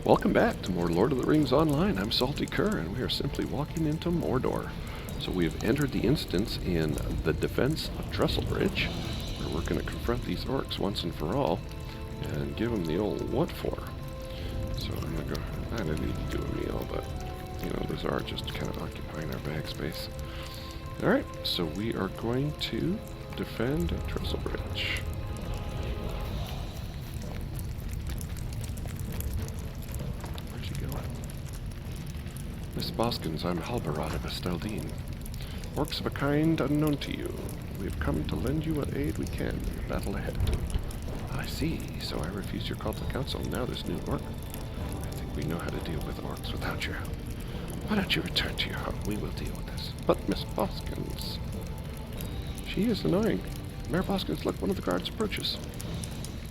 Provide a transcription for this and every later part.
Welcome back to more Lord of the Rings Online. I'm Othrikar, and we are simply walking into Mordor. So we have entered the instance in the defense of Trestlebridge, where we're going to confront these orcs once and for all, and give them the old what for. So I'm going to go, I didn't need to do a meal, but, you know, those are just kind of occupying our bag space. Alright, so we are going to defend Trestlebridge. Miss Boskins, I'm Halbarad of Esteldine. Orcs of a kind unknown to you. We have come to lend you what aid we can in the battle ahead. I see, so I refuse your call to council. Now there's new orc. I think we know how to deal with orcs without your help. Why don't you return to your home? We will deal with this. But Miss Boskins... She is annoying. Mayor Boskins, look, one of the guards approaches.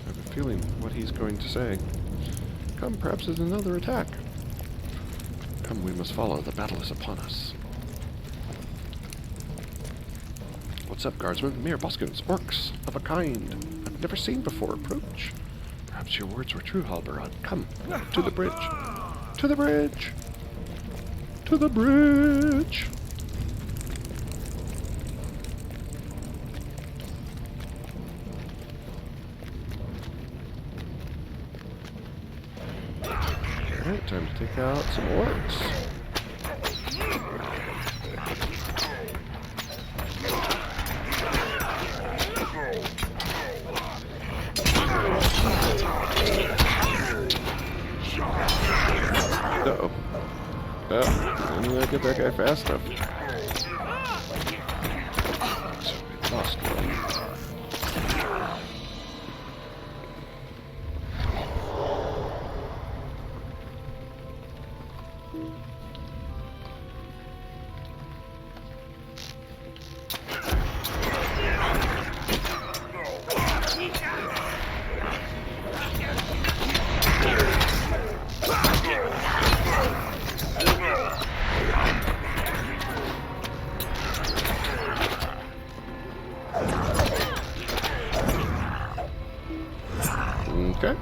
I have a feeling what he's going to say. Come, perhaps there's another attack. Come, we must follow. The battle is upon us. What's up, guardsmen? Mayor Boskins, orcs of a kind I've never seen before. Approach. Perhaps your words were true, Halbarad. Come, to the bridge. To the bridge. To the bridge. Alright, time to take out some orcs. Uh-oh. I didn't get that guy fast enough. So we lost one. Okay.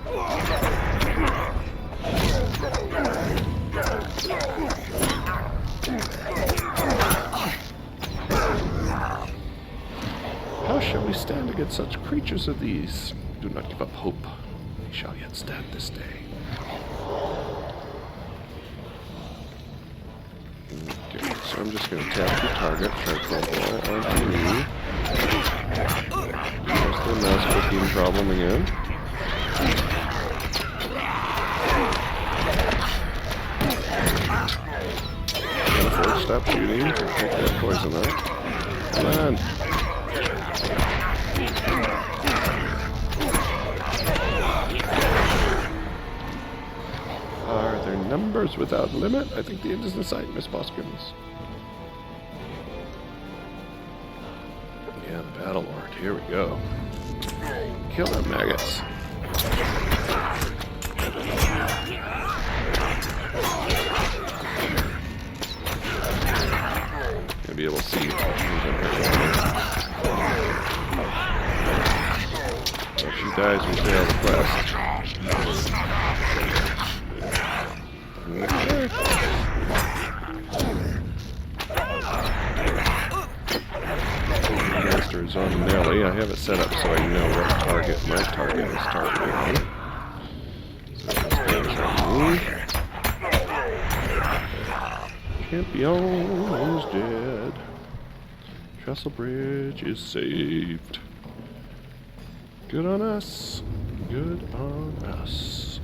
How shall we stand against such creatures as these? Do not give up hope. We shall yet stand this day. Okay, so I'm just going to tap the target, try to call all onto me. There's the mouse clicking problem again. Stop shooting. Take that poison out. Come on. Are there numbers without limit? I think the end is in sight, Miss Boskins. Yeah, the Battle Lord. Here we go. Kill them maggots. Be able to see. If she dies, we fail the quest. Okay. Master is on Nelly. I have it set up so I know what target my target is targeting. So this guy's on me. Champion is dead. Trestlebridge is saved. Good on us. Good on us.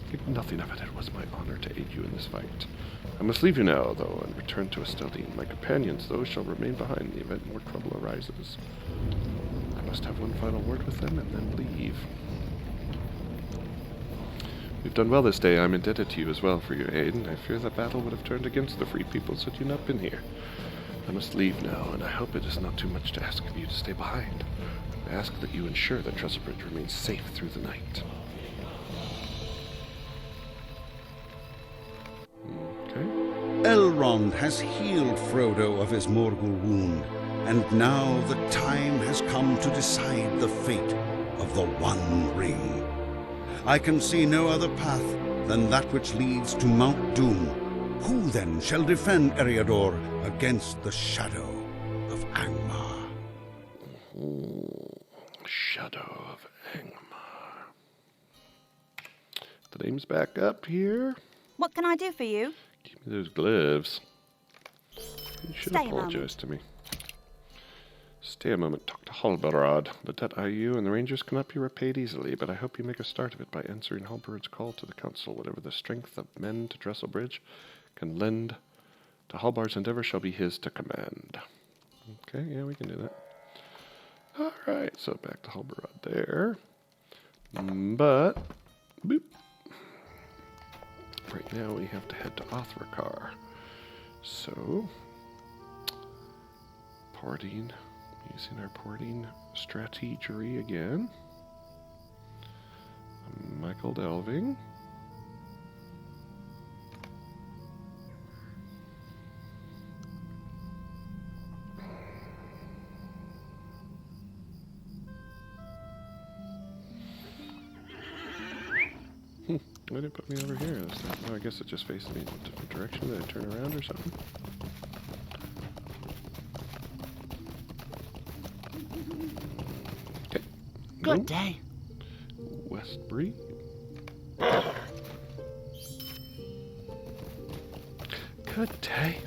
Think nothing of it. It was my honor to aid you in this fight. I must leave you now, though, and return to Esteldine. My companions, though, shall remain behind in the event more trouble arises. I must have one final word with them and then leave. You've done well this day. I'm indebted to you as well for your aid, and I fear the battle would have turned against the free peoples had you not been here. I must leave now, and I hope it is not too much to ask of you to stay behind. I ask that you ensure that Trestlebridge remains safe through the night. Okay. Elrond has healed Frodo of his Morgul wound, and now the time has come to decide the fate of the One Ring. I can see no other path than that which leads to Mount Doom. Who then shall defend Eriador against the shadow of Angmar? Shadow of Angmar. The name's back up here. What can I do for you? Give me those gloves. You should Stay a apologize to me. Stay a moment, talk to Halbarad. But you and the Rangers cannot be repaid easily, but I hope you make a start of it by answering Halbarad's call to the council. Whatever the strength of men to Trestlebridge can lend to Halbard's endeavor shall be his to command. Okay, yeah, we can do that. Alright, so back to Halbarad there. But, boop. Right now we have to head to Othrikar. So, porting, using our porting strategery again. Michael Delving. Why did it put me over here this time? Oh, I guess it just faces me in a different direction. Did I turn around or something? Okay. Good day. Westbury. Good day.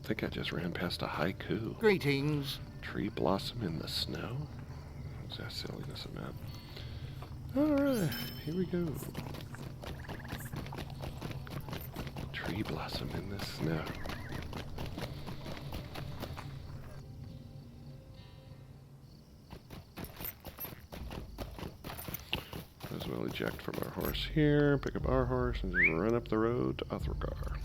I think I just ran past a haiku. Greetings. Tree blossom in the snow? What's that silliness about? Alright, here we go. Tree blossom in the snow. As well eject from our horse here, pick up our horse, and just run up the road to Othrikar.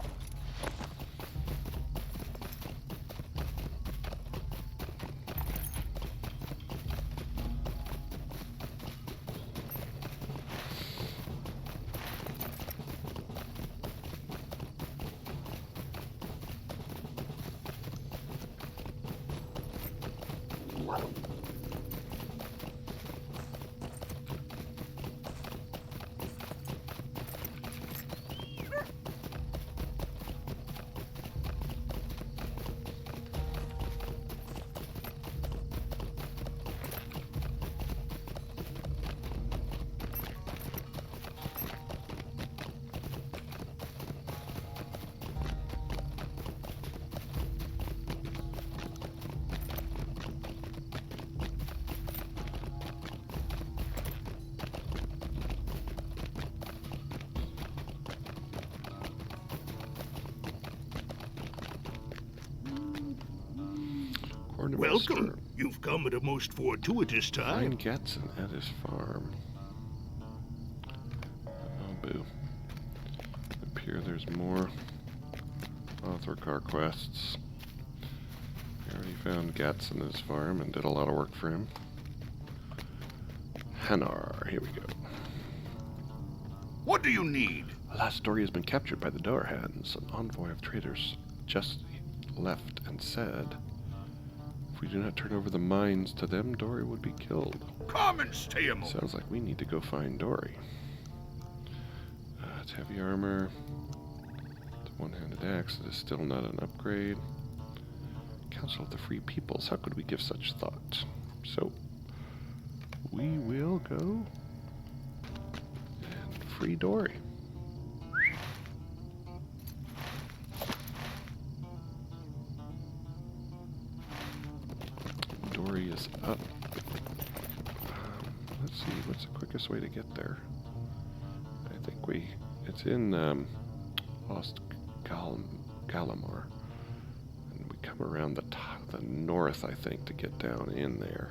Welcome. You've come at a most fortuitous time. Find Gatson at his farm. Oh, boo. Up here there's more Othrikar quests. I already found Gatson at his farm and did a lot of work for him. Hanar, here we go. What do you need? A last story has been captured by the Dourhands. An envoy of traders just left and said, if we do not turn over the mines to them, Dory would be killed. Come and stay a moment. Sounds like we need to go find Dory. It's heavy armor. It's a one-handed axe. It is still not an upgrade. Council of the Free Peoples. How could we give such thought? So, we will go and free Dory. Dory is up. Let's see, what's the quickest way to get there? I think it's in Lost Galamar. And we come around the north, I think, to get down in there.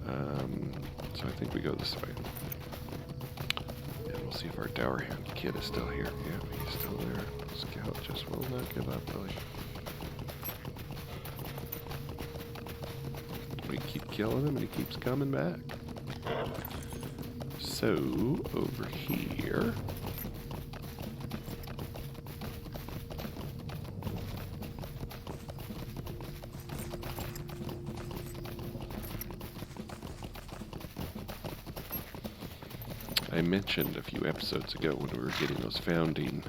So I think we go this way. And we'll see if our Dourhand kid is still here. Yeah, he's still there. Scout just will not give up, really. We keep killing him and he keeps coming back. So, over here... I mentioned a few episodes ago when we were getting those founding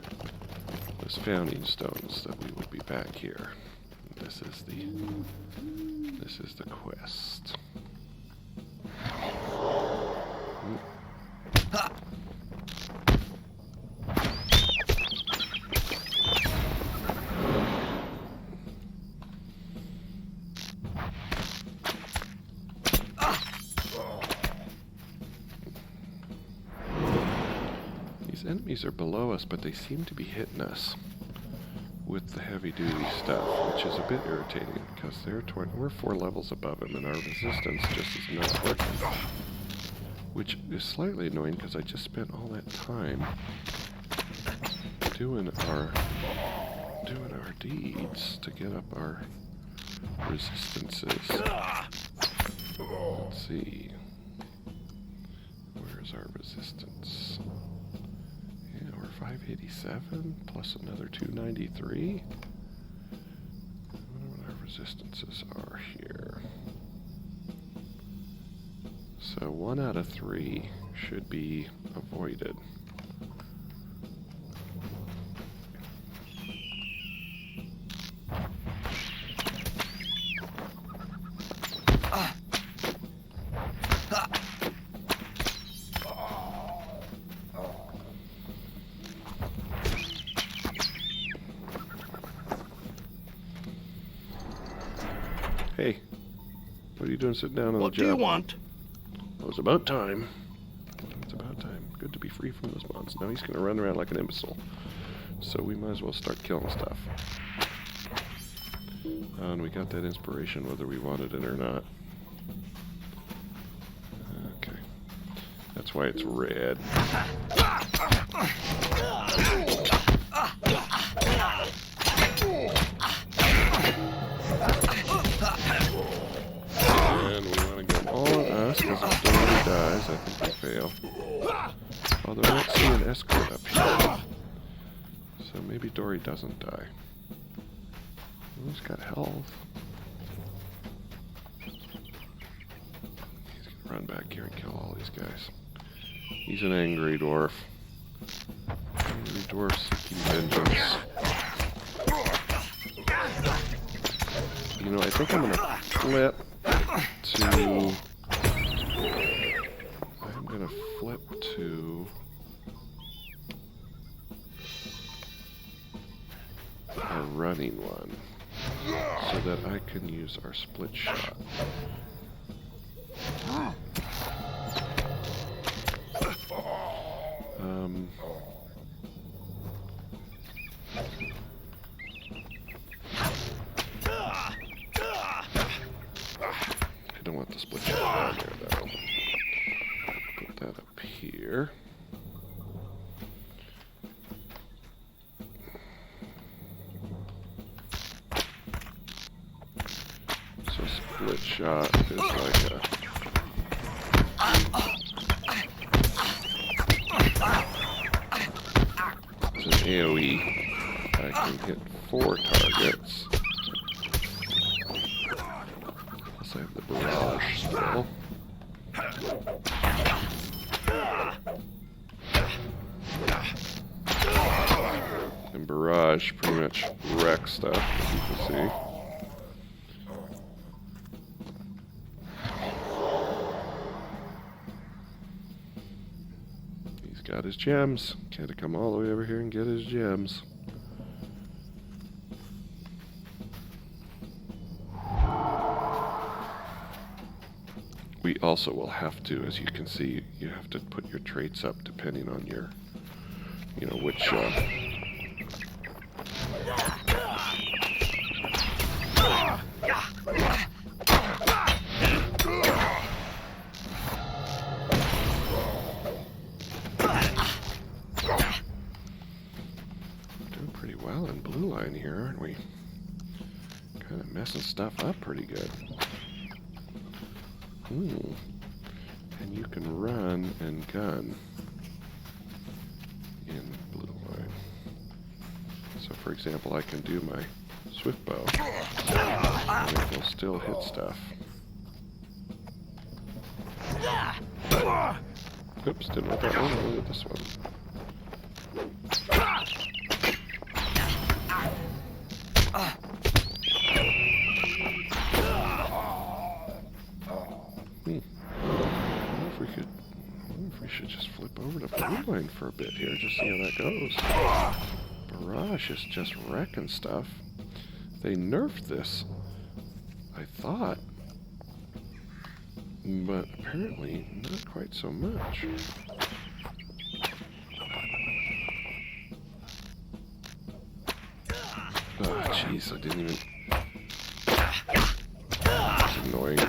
stones that we would be back here. This is the quest. These enemies are below us, but they seem to be hitting us with the heavy-duty stuff, which is a bit irritating because we're 4 levels above them, and our resistance just is not working. Which is slightly annoying because I just spent all that time doing our deeds to get up our resistances. Let's see. Where's our resistance? Yeah, we're 587 plus another 293. I wonder what our resistances are here. So 1 out of 3 should be avoided. Hey, what are you doing sitting down on the job? What do you want? Well, it's about time. It's about time. Good to be free from those mons. Now he's going to run around like an imbecile. So we might as well start killing stuff. And we got that inspiration whether we wanted it or not. Okay. That's why it's red. And we want to go all on us, because if Dory dies, I think we fail. Although I don't see an escort up here. So maybe Dory doesn't die. Oh, he's got health. He's gonna run back here and kill all these guys. He's an angry dwarf. Angry dwarf seeking vengeance. You know, I think I'm gonna flip to a running one so that I can use our split shot. I don't want the split shot down there though. Put that up here. So split shot is like a... It's an AoE. I can hit 4 targets. Plus I have the barrage still. And barrage pretty much wrecks stuff, as you can see. He's got his gems. Had to come all the way over here and get his gems. We also will have to, as you can see, you have to put your traits up depending on your, you know, which, doing pretty well in blue line here, aren't we? Kind of messing stuff up pretty good. And you can run and gun in blue line. So for example, I can do my swift bow, and it will still hit stuff. Oops, didn't want that one, I wanted this one. We should just flip over to blue line for a bit here, just see how that goes. Barrage is just wrecking stuff. They nerfed this, I thought, but apparently not quite so much. Oh, jeez, I didn't even... That's annoying.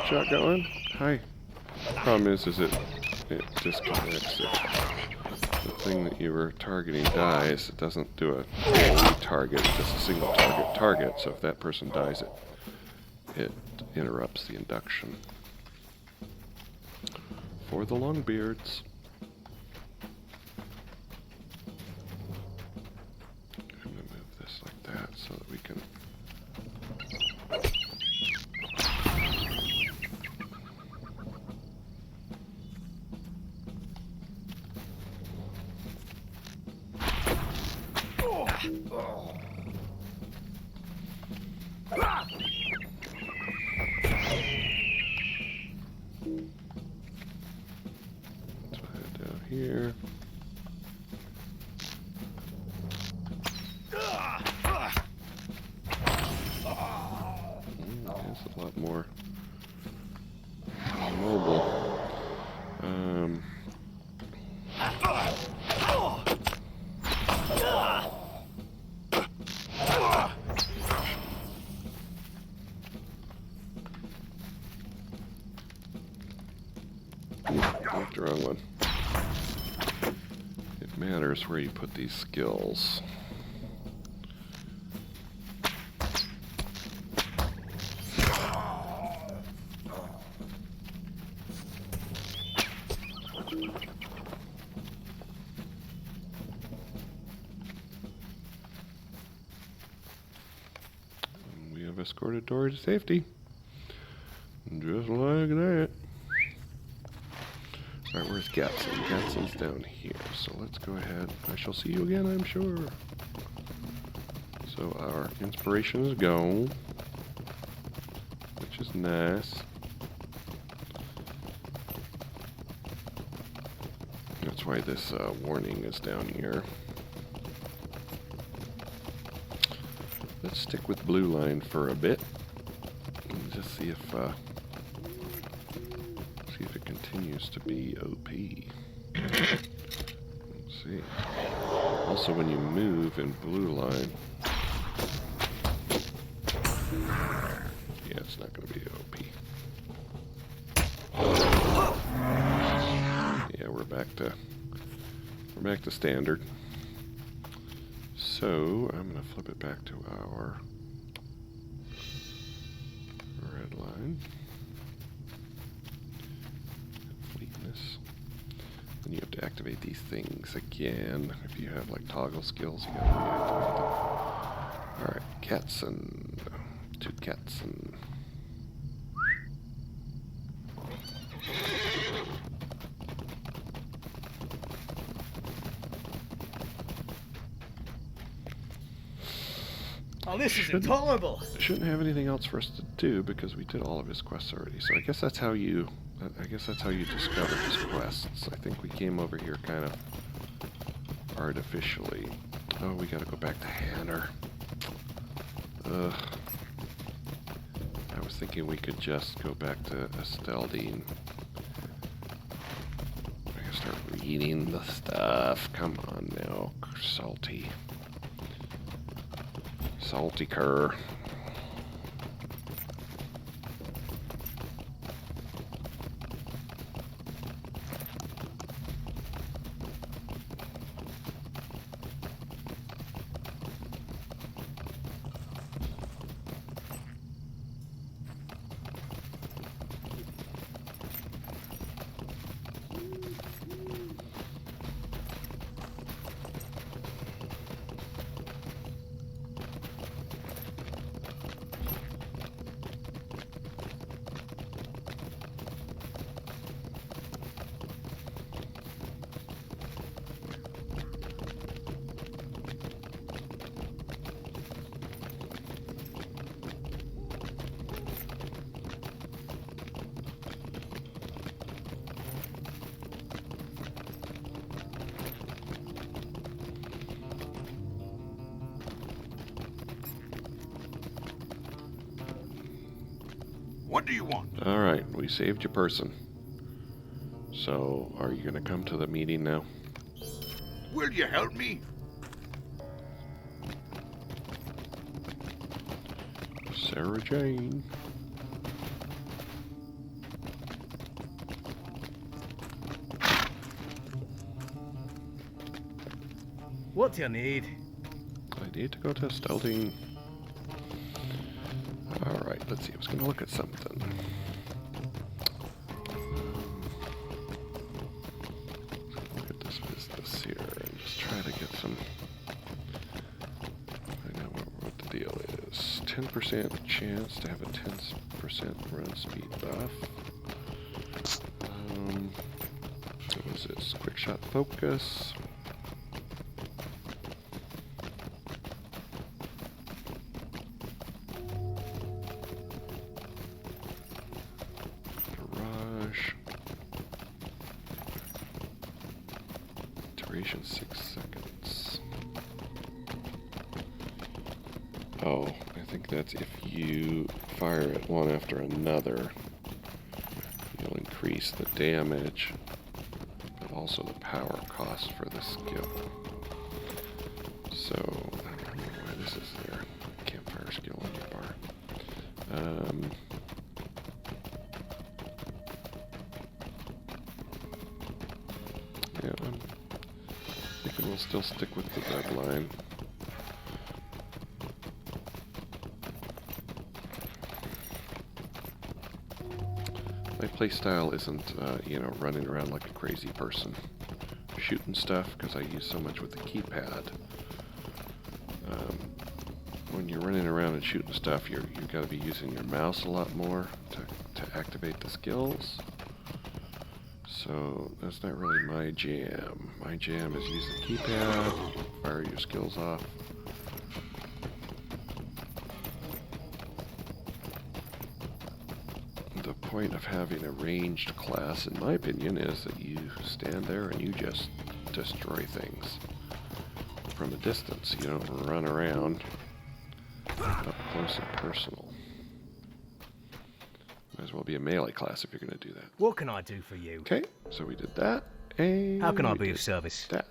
Shot going? Hi. Problem is it disconnects it. The thing that you were targeting dies. It doesn't do a target, it's just a single target. So if that person dies, it interrupts the induction. For the Longbeards. I'm gonna move this like that so that we can. Here. It's a lot more mobile. That's the wrong one. Matters where you put these skills. And we have escorted Dory to safety. Just like that. Alright, where's Gatson? Gatson's down here, so let's go ahead. I shall see you again, I'm sure. So our inspiration is gone, which is nice. That's why this warning is down here. Let's stick with blue line for a bit and just see if it continues to be OP. Let's see. Also, when you move in blue line, yeah, it's not going to be OP. Yeah, we're back to standard. So I'm going to flip it back to our red line. Then you have to activate these things again. If you have like toggle skills, you gotta reactivate them. Alright, Gatson. To Gatson. Oh, this is intolerable. Shouldn't have anything else for us to do because we did all of his quests already. So I guess that's how you discover his quests. I think we came over here kind of artificially. Oh, we gotta go back to Hanner. Ugh. I was thinking we could just go back to Esteldine eating the stuff. Come on now, salty. Salty cur. What do you want? Alright, we saved your person. So, are you gonna come to the meeting now? Will you help me? Sarah Jane. What do you need? I need to go to Steldine. Alright, let's see. I was going to look at something. Look at this business here and just try to get some... I know what the deal is. 10% chance to have a 10% run speed buff. What is this? Quick shot focus. Duration 6 seconds. Oh, I think that's if you fire it one after another, you'll increase the damage, but also the power cost for the skill. So, I don't know why this is there. Campfire skill on your bar. Yeah, I'm thinking we'll still stick with the deadline. My playstyle isn't, running around like a crazy person, shooting stuff, because I use so much with the keypad. When you're running around and shooting stuff, you've got to be using your mouse a lot more to activate the skills. So that's not really my jam. My jam is use the keypad, fire your skills off. The point of having a ranged class, in my opinion, is that you stand there and you just destroy things from a distance. You don't run around up close and personal. Might as well be a melee class if you're going to do that. What can I do for you? Okay, so we did that, and How can I we be of did service? that.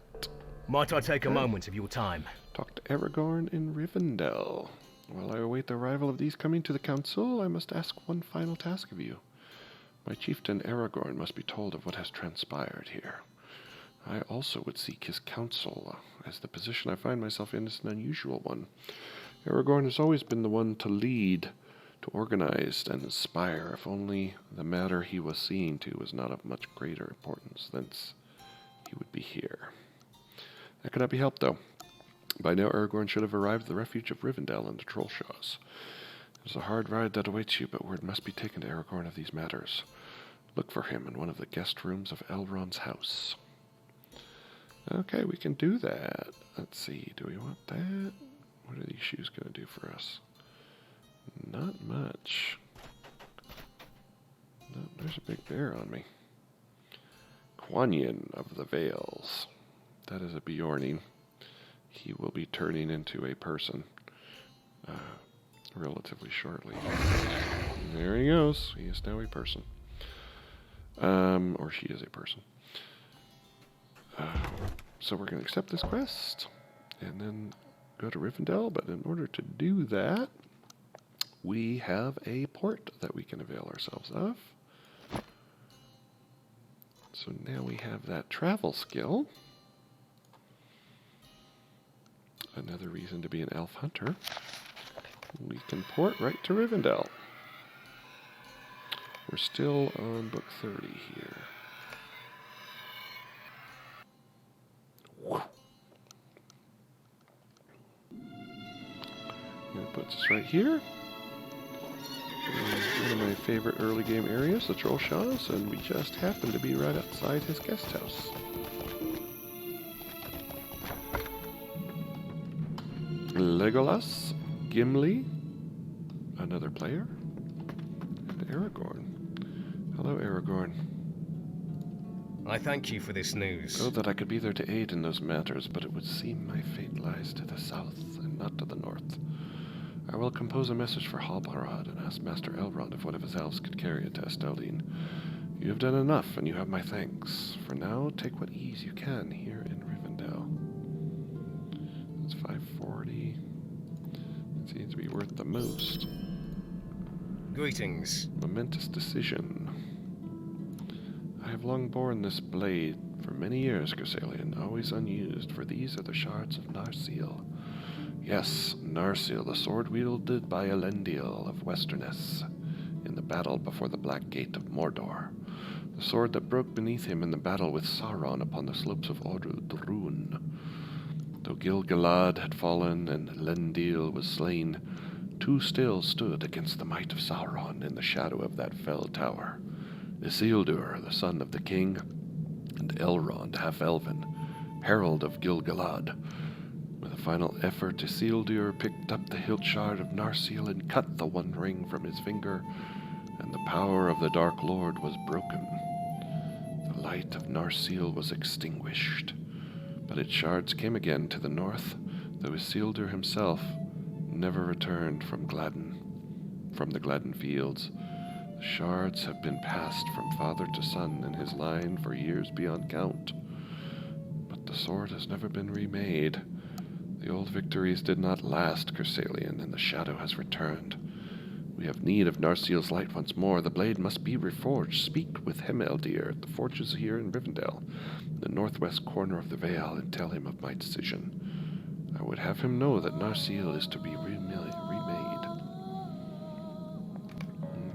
Might I take a moment of your time? Talk to Aragorn in Rivendell. While I await the arrival of these coming to the council, I must ask one final task of you. My chieftain Aragorn must be told of what has transpired here. I also would seek his counsel, as the position I find myself in is an unusual one. Aragorn has always been the one to lead, to organize and inspire, if only the matter he was seeing to was not of much greater importance, thence he would be here. That cannot be helped, though. By now, Aragorn should have arrived at the refuge of Rivendell and the Trollshaws. It is a hard ride that awaits you, but word must be taken to Aragorn of these matters. Look for him in one of the guest rooms of Elrond's house. Okay, we can do that. Let's see, do we want that? What are these shoes going to do for us? Not much. No, there's a big bear on me. Quanyin of the Vales. That is a Bjorning. He will be turning into a person relatively shortly. There he goes. He is now a person. Or she is a person. So we're going to accept this quest and then go to Rivendell, but in order to do that, we have a port that we can avail ourselves of. So now we have that travel skill. Another reason to be an elf hunter. We can port right to Rivendell. We're still on book 30 here. That puts us right here. One of my favorite early game areas, the Trollshaws, and we just happen to be right outside his guest house. Legolas, Gimli, another player, and Aragorn. Hello, Aragorn. I thank you for this news. Oh, that I could be there to aid in those matters, but it would seem my fate lies to the south and not to the north. I will compose a message for Halbarad and ask Master Elrond if one of his elves could carry it to Esteldine. You have done enough, and you have my thanks. For now, take what ease you can here in Rivendell. That's 540. It seems to be worth the most. Greetings. Momentous decision. I have long borne this blade for many years, Gersalion, always unused, for these are the shards of Narsil. Yes, Narsil, the sword wielded by Elendil of Westerness in the battle before the Black Gate of Mordor. The sword that broke beneath him in the battle with Sauron upon the slopes of Dourhands. Though Gil-galad had fallen and Elendil was slain, two still stood against the might of Sauron in the shadow of that fell tower. Isildur, the son of the king, and Elrond, half-elven, herald of Gil-galad. With a final effort, Isildur picked up the hilt shard of Narsil and cut the one ring from his finger, and the power of the Dark Lord was broken. The light of Narsil was extinguished, but its shards came again to the north, though Isildur himself never returned from the Gladden fields. The shards have been passed from father to son in his line for years beyond count, but the sword has never been remade. The old victories did not last, Gersalion, and the shadow has returned. We have need of Narsil's light once more. The blade must be reforged. Speak with Hemeldir at the forges here in Rivendell, the northwest corner of the Vale, and tell him of my decision. I would have him know that Narsil is to be remade.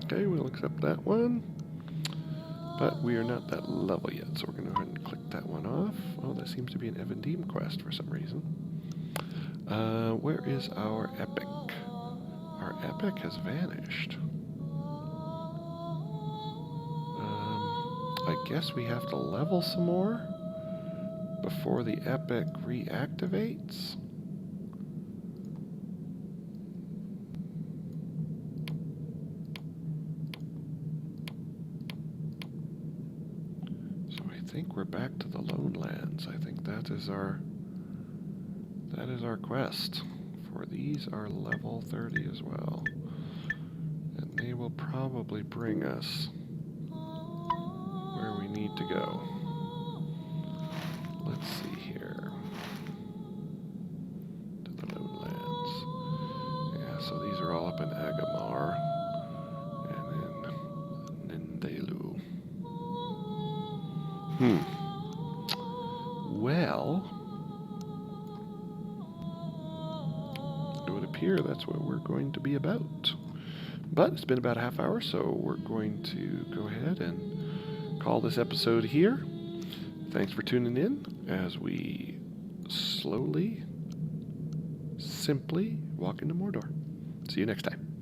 Okay, we'll accept that one. But we are not that level yet, so we're going to go ahead and click that one off. Oh, that seems to be an Evandim quest for some reason. Where is our epic? Our epic has vanished. I guess we have to level some more before the epic reactivates. So I think we're back to the Lone Lands. I think that is our quest. For these are level 30 as well. And they will probably bring us where we need to go. Let's see here. To the Lowlands. Yeah, so these are all up in Agamar and in Nindalu. Well, it would appear that's what we're going to be about. But it's been about a half hour, so we're going to go ahead and call this episode here. Thanks for tuning in as we slowly, simply walk into Mordor. See you next time.